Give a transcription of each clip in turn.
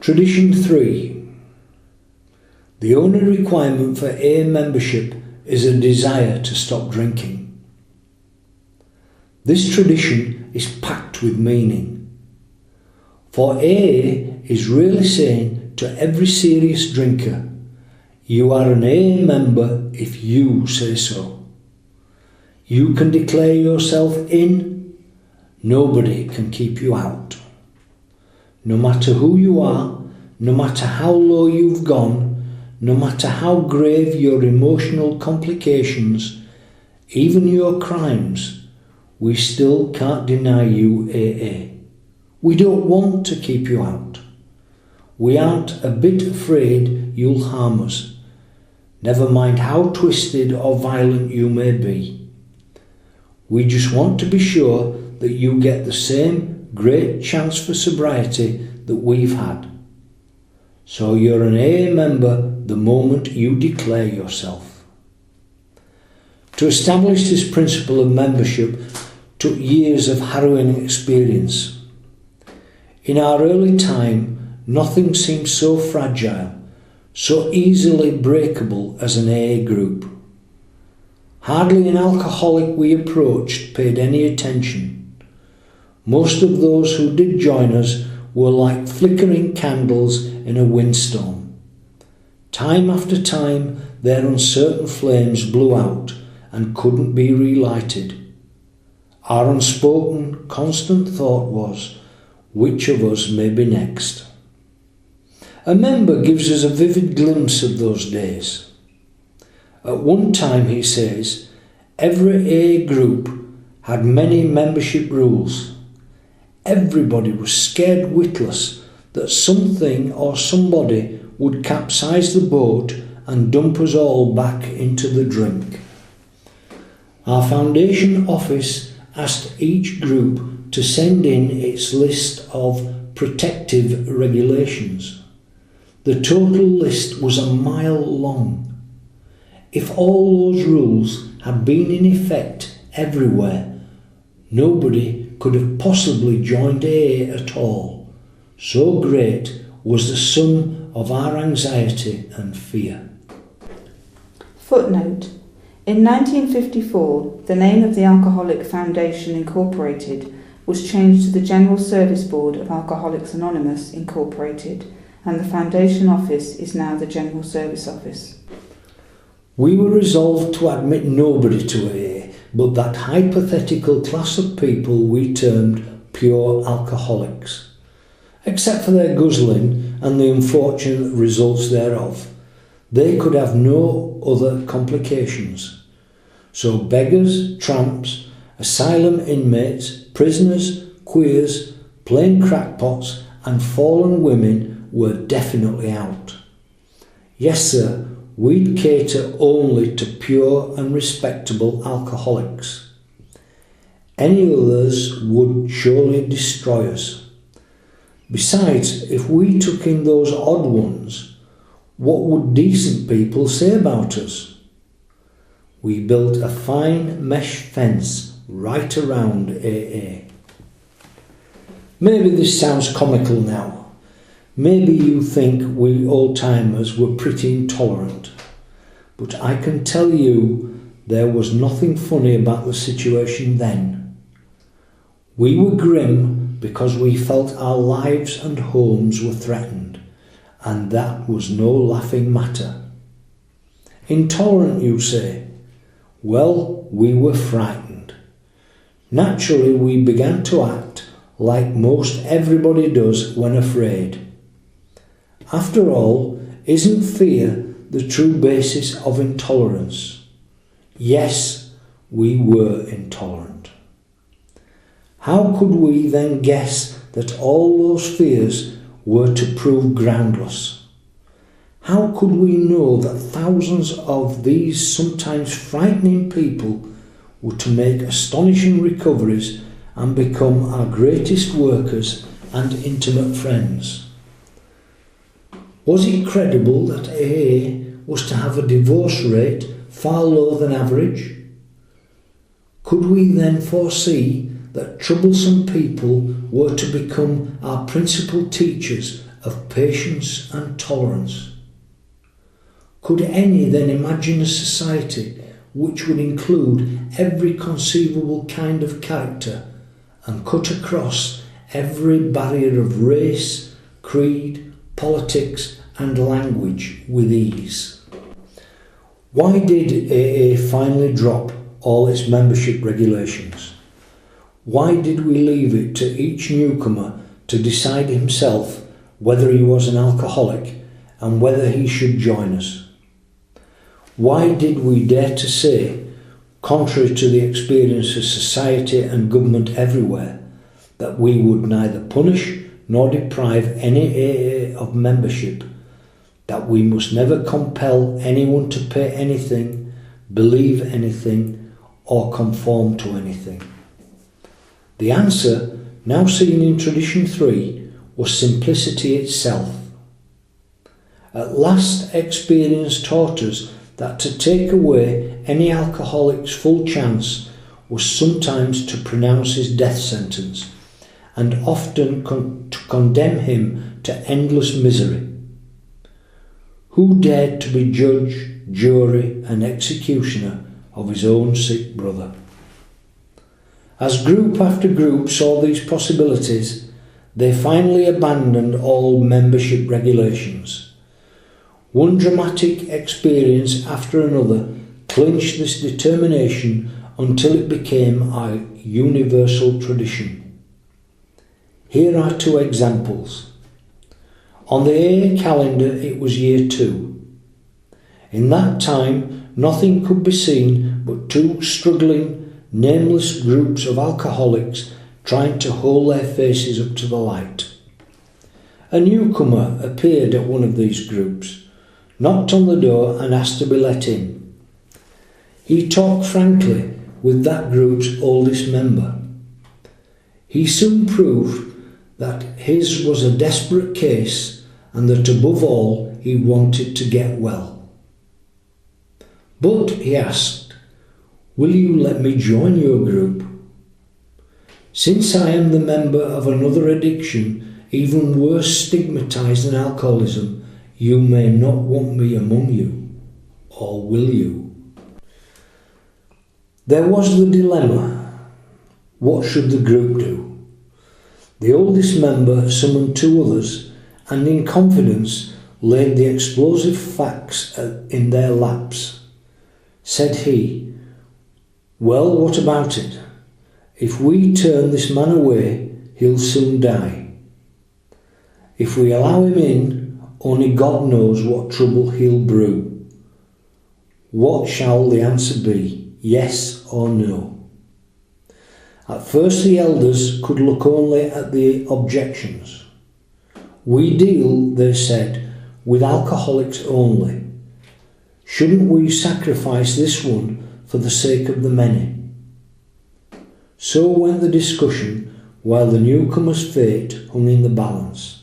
Tradition 3. The only requirement for AA membership is a desire to stop drinking. This tradition is packed with meaning. For AA is really saying to every serious drinker, you are an AA member if you say so. You can declare yourself in, nobody can keep you out. No matter who you are, no matter how low you've gone, no matter how grave your emotional complications, even your crimes, we still can't deny you AA. We don't want to keep you out. We aren't a bit afraid you'll harm us, never mind how twisted or violent you may be. We just want to be sure that you get the same great chance for sobriety that we've had. So you're an AA member the moment you declare yourself. To establish this principle of membership took years of harrowing experience. In our early time, nothing seemed so fragile, so easily breakable as an AA group. Hardly an alcoholic we approached paid any attention. Most of those who did join us were like flickering candles in a windstorm. Time after time, their uncertain flames blew out and couldn't be relighted. Our unspoken, constant thought was, which of us may be next? A member gives us a vivid glimpse of those days. At one time, he says, every AA group had many membership rules. Everybody was scared witless that something or somebody would capsize the boat and dump us all back into the drink. Our foundation office asked each group to send in its list of protective regulations. The total list was a mile long. If all those rules had been in effect everywhere, nobody could have possibly joined AA at all. So great was the sum of our anxiety and fear. Footnote. In 1954, the name of the Alcoholic Foundation Incorporated was changed to the General Service Board of Alcoholics Anonymous Incorporated, and the Foundation Office is now the General Service Office. We were resolved to admit nobody to AA, but that hypothetical class of people we termed pure alcoholics. Except for their guzzling and the unfortunate results thereof, they could have no other complications. So beggars, tramps, asylum inmates, prisoners, queers, plain crackpots and fallen women were definitely out. Yes, sir, we'd cater only to pure and respectable alcoholics. Any others would surely destroy us. Besides, if we took in those odd ones, what would decent people say about us? We built a fine mesh fence right around AA. Maybe this sounds comical now. Maybe you think we old-timers were pretty intolerant. But I can tell you there was nothing funny about the situation then. We were grim because we felt our lives and homes were threatened, and that was no laughing matter. Intolerant, you say? Well, we were frightened. Naturally, we began to act like most everybody does when afraid. After all, isn't fear the true basis of intolerance? Yes, we were intolerant. How could we then guess that all those fears were to prove groundless? How could we know that thousands of these sometimes frightening people were to make astonishing recoveries and become our greatest workers and intimate friends? Was it credible that AA was to have a divorce rate far lower than average? Could we then foresee that troublesome people were to become our principal teachers of patience and tolerance. Could any then imagine a society which would include every conceivable kind of character and cut across every barrier of race, creed, politics and language with ease? Why did AA finally drop all its membership regulations? Why did we leave it to each newcomer to decide himself whether he was an alcoholic and whether he should join us? Why did we dare to say, contrary to the experience of society and government everywhere, that we would neither punish nor deprive any AA of membership, that we must never compel anyone to pay anything, believe anything, or conform to anything? The answer, now seen in Tradition 3, was simplicity itself. At last experience taught us that to take away any alcoholic's full chance was sometimes to pronounce his death sentence, and often to condemn him to endless misery. Who dared to be judge, jury and executioner of his own sick brother? As group after group saw these possibilities, they finally abandoned all membership regulations. One dramatic experience after another clinched this determination until it became our universal tradition. Here are two examples. On the AA calendar it was year 2. In that time nothing could be seen but two struggling, nameless groups of alcoholics trying to hold their faces up to the light. A newcomer appeared at one of these groups, knocked on the door and asked to be let in. He talked frankly with that group's oldest member. He soon proved that his was a desperate case and that above all he wanted to get well. But, he asked, "Will you let me join your group? Since I am the member of another addiction, even worse stigmatized than alcoholism, you may not want me among you, or will you?" There was the dilemma. What should the group do? The oldest member summoned two others and in confidence laid the explosive facts in their laps. Said he, "Well, what about it? If we turn this man away, he'll soon die. If we allow him in, only God knows what trouble he'll brew. What shall the answer be, yes or no?" At first the elders could look only at the objections. "We deal," they said, "with alcoholics only. Shouldn't we sacrifice this one for the sake of the many?" So went the discussion while the newcomer's fate hung in the balance.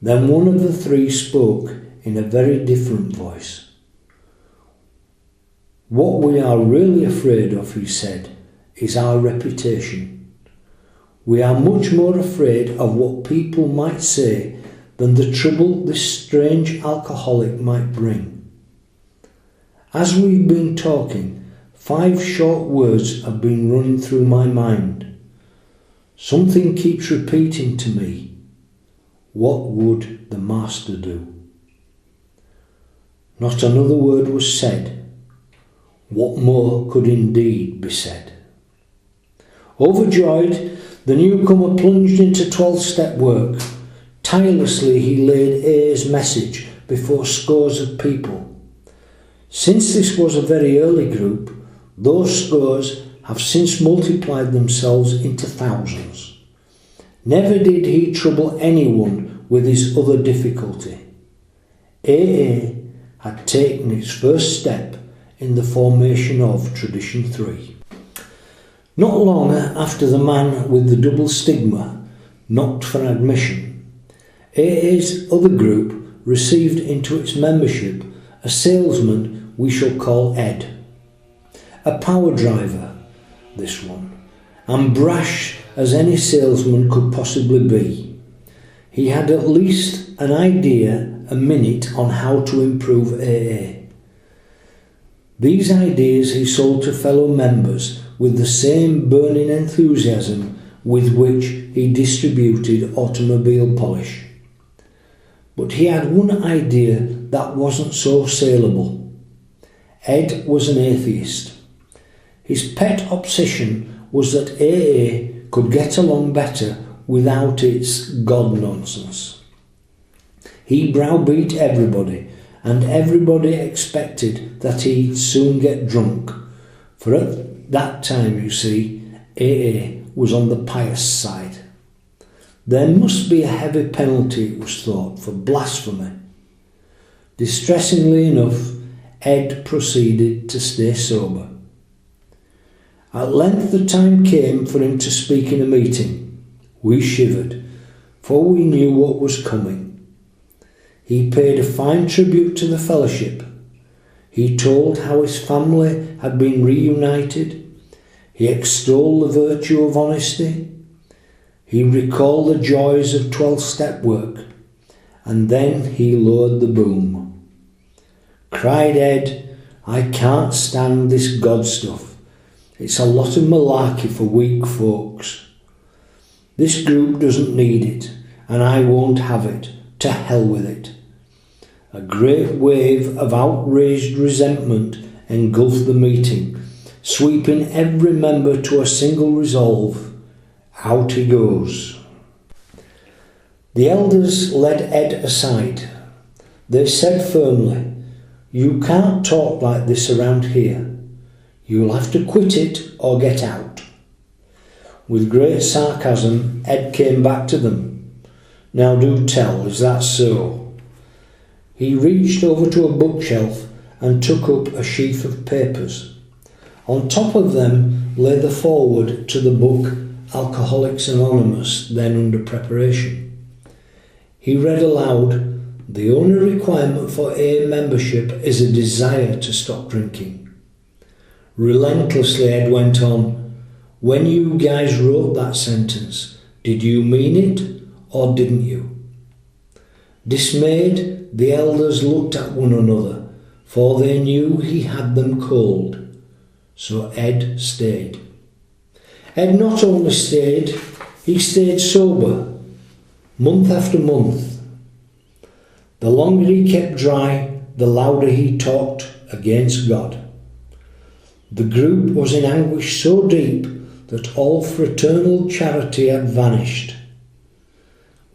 Then one of the three spoke in a very different voice. "What we are really afraid of," he said, "is our reputation. We are much more afraid of what people might say than the trouble this strange alcoholic might bring. As we've been talking, 5 short words have been running through my mind. Something keeps repeating to me, what would the Master do?" Not another word was said. What more could indeed be said? Overjoyed, the newcomer plunged into 12-step work. Tirelessly he laid A's message before scores of people. Since this was a very early group, those scores have since multiplied themselves into thousands. Never did he trouble anyone with his other difficulty. AA had taken its first step in the formation of Tradition 3. Not long after the man with the double stigma knocked for admission, AA's other group received into its membership a salesman we shall call Ed. A power driver, this one, and brash as any salesman could possibly be. He had at least an idea a minute on how to improve AA. These ideas he sold to fellow members with the same burning enthusiasm with which he distributed automobile polish. But he had one idea that wasn't so saleable. Ed was an atheist. His pet obsession was that AA could get along better without its God nonsense. He browbeat everybody, and everybody expected that he'd soon get drunk, for at that time, you see, AA was on the pious side. There must be a heavy penalty, it was thought, for blasphemy. Distressingly enough, Ed proceeded to stay sober. At length the time came for him to speak in a meeting. We shivered, for we knew what was coming. He paid a fine tribute to the fellowship. He told how his family had been reunited. He extolled the virtue of honesty. He recalled the joys of 12-step work. And then he lowered the boom. Cried Ed, "I can't stand this God stuff. It's a lot of malarkey for weak folks. This group doesn't need it, and I won't have it. To hell with it." A great wave of outraged resentment engulfed the meeting, sweeping every member to a single resolve. Out he goes. The elders led Ed aside. They said firmly, "You can't talk like this around here. You'll have to quit it or get out." With great sarcasm, Ed came back to them. "Now do tell, is that so?" He reached over to a bookshelf and took up a sheaf of papers. On top of them lay the foreword to the book Alcoholics Anonymous, then under preparation. He read aloud, "The only requirement for AA membership is a desire to stop drinking." Relentlessly, Ed went on, "When you guys wrote that sentence, did you mean it or didn't you?" Dismayed, the elders looked at one another, for they knew he had them cold. So Ed stayed. Ed not only stayed, he stayed sober, month after month. The longer he kept dry, the louder he talked against God. The group was in anguish so deep that all fraternal charity had vanished.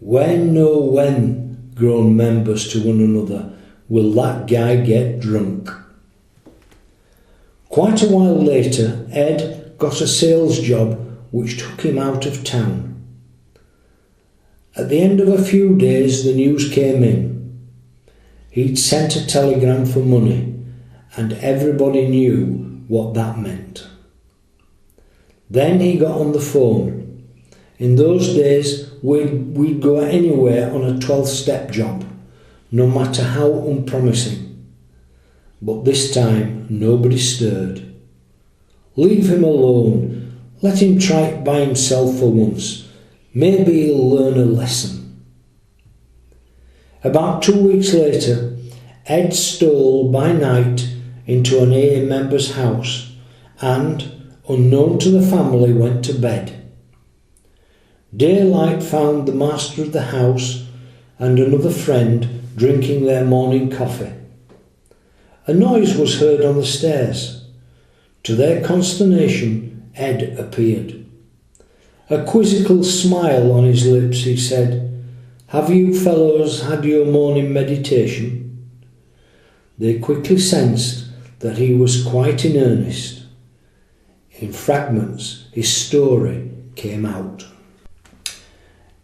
"When, oh when," groaned members to one another, "will that guy get drunk?" Quite a while later, Ed got a sales job which took him out of town. At the end of a few days, the news came in. He'd sent a telegram for money, and everybody knew what that meant. Then he got on the phone. In those days, we'd go anywhere on a 12-step job, no matter how unpromising. But this time, nobody stirred. "Leave him alone. Let him try it by himself for once. Maybe he'll learn a lesson." About 2 weeks later, Ed stole by night into an AA member's house and, unknown to the family, went to bed. Daylight found the master of the house and another friend drinking their morning coffee. A noise was heard on the stairs. To their consternation, Ed appeared. A quizzical smile on his lips, he said, "Have you fellows had your morning meditation?" They quickly sensed that he was quite in earnest. In fragments, his story came out.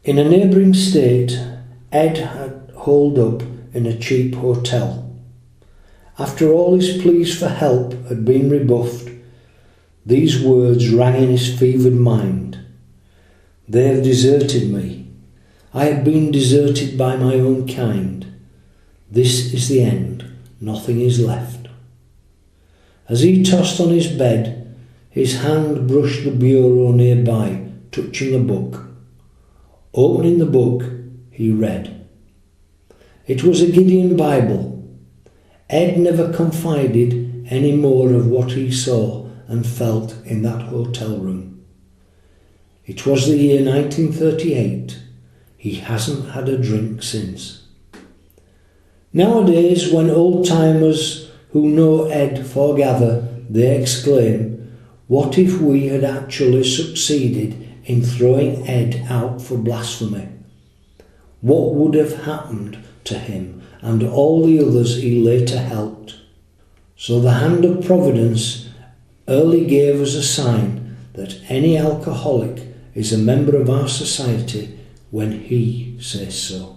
In a neighbouring state, Ed had holed up in a cheap hotel. After all his pleas for help had been rebuffed, these words rang in his fevered mind. "They have deserted me. I have been deserted by my own kind. This is the end. Nothing is left." As he tossed on his bed, his hand brushed the bureau nearby, touching a book. Opening the book, he read. It was a Gideon Bible. Ed never confided any more of what he saw and felt in that hotel room. It was the year 1938. He hasn't had a drink since. Nowadays, when old-timers who know Ed foregather, they exclaim, "What if we had actually succeeded in throwing Ed out for blasphemy? What would have happened to him and all the others he later helped?" So the hand of Providence early gave us a sign that any alcoholic is a member of our society when he says so.